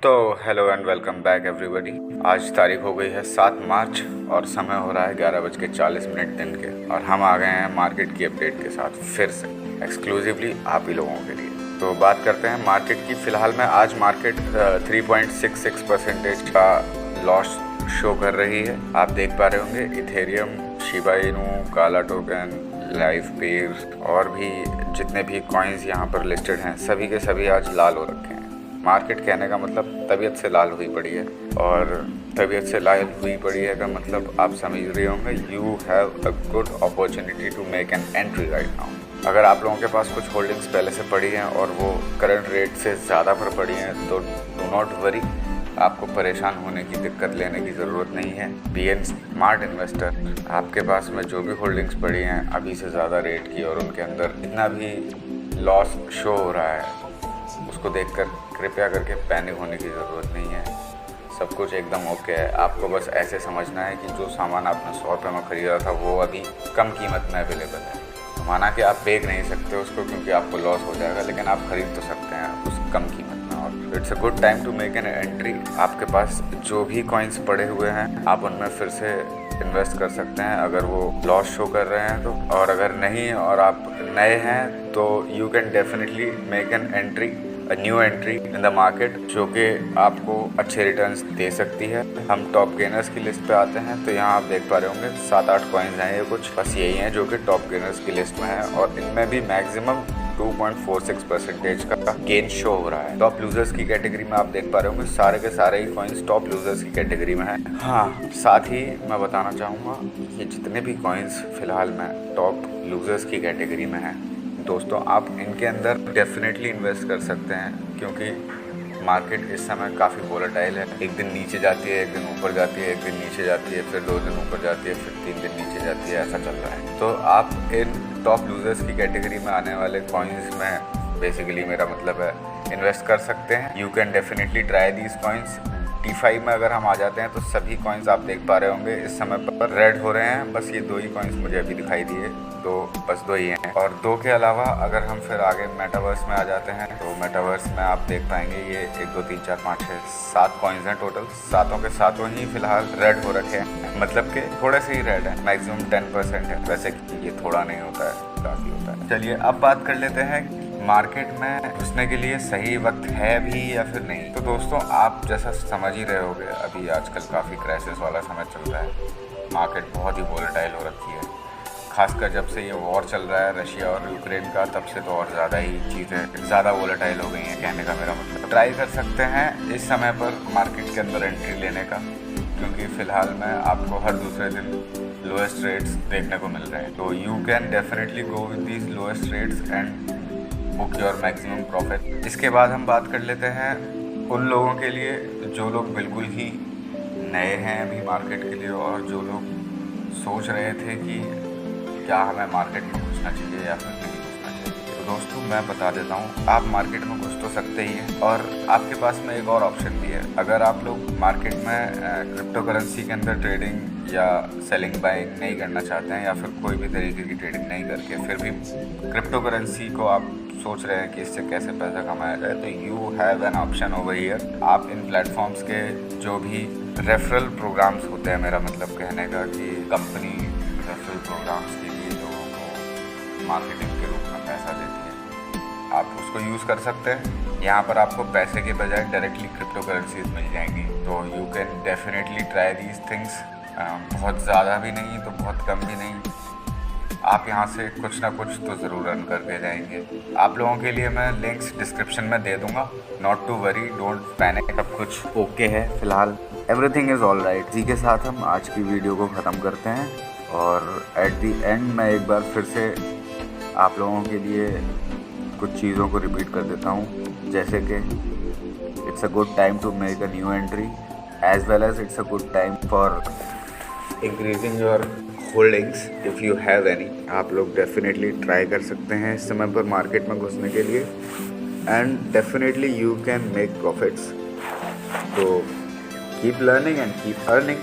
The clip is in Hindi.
तो hello and welcome back everybody. आज तारीख हो गई है 7 मार्च और समय हो रहा है 11:40 दिन के, और हम आ गए हैं मार्केट की अपडेट के साथ फिर से एक्सक्लूसिवली आप ही लोगों के लिए। तो बात करते हैं मार्केट की। फ़िलहाल में आज मार्केट 3.66% का लॉस शो कर रही है। आप देख पा रहे होंगे इथेरियम, शिबा इनू, काला टोकन, लाइफ पेयर और भी जितने भी कॉइन्स यहाँ पर लिस्टेड हैं सभी के सभी आज लाल हो रखे हैं। मार्केट कहने का मतलब तबीयत से लाल हुई पड़ी है, और तबीयत से लाल हुई पड़ी है का मतलब आप समझ रहे होंगे, you have a good opportunity to make an entry right now. अगर आप लोगों के पास कुछ होल्डिंग्स पहले से पड़ी हैं और वो करंट रेट से ज़्यादा पर पड़ी हैं तो डू नॉट वरी, आपको परेशान होने की, दिक्कत लेने की ज़रूरत नहीं है। Be an smart investor. आपके पास में जो भी होल्डिंग्स पड़ी हैं अभी से ज़्यादा रेट की और उनके अंदर जितना भी लॉस शो हो रहा है उसको देखकर कृपया करके पैनिक होने की ज़रूरत नहीं है। सब कुछ एकदम ओके है। आपको बस ऐसे समझना है कि जो सामान आपने 100 रुपये में ख़रीदा था वो अभी कम कीमत में अवेलेबल है। माना कि आप बेच नहीं सकते उसको क्योंकि आपको लॉस हो जाएगा, लेकिन आप ख़रीद तो सकते हैं उस कम कीमत में। और it's a good time to make an entry. आपके पास जो भी कॉइन्स पड़े हुए हैं आप उनमें फिर से इन्वेस्ट कर सकते हैं अगर वो लॉस शो कर रहे हैं तो, और अगर नहीं और आप नए हैं तो you can definitely make an entry, new entry in the market, जो कि आपको अच्छे रिटर्न्स दे सकती है। हम टॉप गेनर्स की लिस्ट पे आते हैं तो यहाँ आप देख पा रहे होंगे 7-8 कॉइन्स हैं, ये कुछ बस यही हैं जो कि टॉप गेनर्स की लिस्ट में है, और इनमें भी मैक्सिमम 2.46% का गेन शो हो रहा है। टॉप लूजर्स की कैटेगरी में आप देख पा रहे होंगे सारे के सारे ही कॉइन्स टॉप लूजर्स की कैटेगरी में है। हाँ, साथ ही मैं बताना चाहूँगा कि जितने भी कॉइन्स फिलहाल में टॉप लूजर्स की कैटेगरी में हैं दोस्तों, आप इनके अंदर डेफिनेटली इन्वेस्ट कर सकते हैं, क्योंकि मार्केट इस समय काफ़ी वोलेटाइल है। एक दिन नीचे जाती है, एक दिन ऊपर जाती है, एक दिन नीचे जाती है, फिर 2 दिन ऊपर जाती है, फिर 3 दिन नीचे जाती है, ऐसा चल रहा है। तो आप इन टॉप लूजर्स की कैटेगरी में आने वाले कॉइन्स में बेसिकली मेरा मतलब है इन्वेस्ट कर सकते हैं। You can definitely try these coins. T5 में अगर हम आ जाते हैं तो सभी कॉइन्स आप देख पा रहे होंगे इस समय पर रेड हो रहे हैं। बस ये 2 ही कॉइन्स मुझे अभी दिखाई दिए, तो बस 2 ही हैं। और 2 के अलावा अगर हम फिर आगे मेटावर्स में आ जाते हैं तो मेटावर्स में आप देख पाएंगे ये 1 2 3 4 5 6 7 कॉइन्स हैं टोटल। सातों के सातों ही फिलहाल रेड हो रखे हैं, मतलब कि थोड़े से ही रेड है, मैक्सिमम 10% है। वैसे ये थोड़ा नहीं होता है, काफ़ी होता है। चलिए अब बात कर लेते हैं मार्केट में घुसने के लिए सही वक्त है भी या फिर नहीं। तो दोस्तों आप जैसा समझ ही रहे होगे, अभी आजकल काफ़ी क्राइसिस वाला समय चल रहा है। मार्केट बहुत ही वोलेटाइल हो रखी है, खासकर जब से ये वॉर चल रहा है रशिया और यूक्रेन का, तब से तो और ज़्यादा ही चीज़ें ज़्यादा वोलेटाइल हो गई हैं। कहने का मेरा मतलब, ट्राई कर सकते हैं इस समय पर मार्केट के अंदर एंट्री लेने का, क्योंकि फ़िलहाल में आपको हर दूसरे दिन लोएस्ट रेट्स देखने को मिल रहे हैं। तो you can definitely go with these lowest rates and book your maximum profit. इसके बाद हम बात कर लेते हैं उन लोगों के लिए जो लोग बिल्कुल ही नए हैं अभी मार्केट के लिए, और जो लोग सोच रहे थे कि क्या हमें मार्केट में घुसना चाहिए या फिर नहीं घुसना चाहिए। तो दोस्तों मैं बता देता हूँ, आप मार्केट में घुस तो सकते ही हैं, और आपके पास में एक और ऑप्शन भी है। अगर आप लोग मार्केट में क्रिप्टो करेंसी के अंदर ट्रेडिंग या सेलिंग बाइंग नहीं करना चाहते हैं, या फिर कोई भी तरीके की ट्रेडिंग नहीं करके फिर भी क्रिप्टो करेंसी को आप सोच रहे हैं कि इससे कैसे पैसा कमाया जाए, तो you have an option over here. आप इन प्लेटफॉर्म्स के जो भी रेफरल प्रोग्राम्स होते हैं, मेरा मतलब कहने का कि कंपनी रेफरल प्रोग्राम्स के लिए लोगों को मार्केटिंग के रूप में पैसा देती है, आप उसको यूज़ कर सकते हैं। यहाँ पर आपको पैसे के बजाय डायरेक्टली क्रिप्टो करेंसीज मिल जाएंगी। तो you can definitely try these things. बहुत ज़्यादा भी नहीं तो बहुत कम भी नहीं, आप यहाँ से कुछ ना कुछ तो ज़रूर अर्न करके जाएंगे। आप लोगों के लिए मैं लिंक्स डिस्क्रिप्शन में दे दूँगा। Not to worry, don't panic, सब कुछ ओके है फिलहाल, एवरीथिंग इज़ ऑल राइट। इसी के साथ हम आज की वीडियो को ख़त्म करते हैं, और एट दी एंड मैं एक बार फिर से आप लोगों के लिए कुछ चीज़ों को रिपीट कर देता हूँ, जैसे कि it's a good time to make a new entry, as well as it's a good time for increasing your holdings if you have any. आप लोग डेफिनेटली ट्राई कर सकते हैं इस समय पर मार्केट में घुसने के लिए, and definitely you can make profits. तो keep learning and keep earning.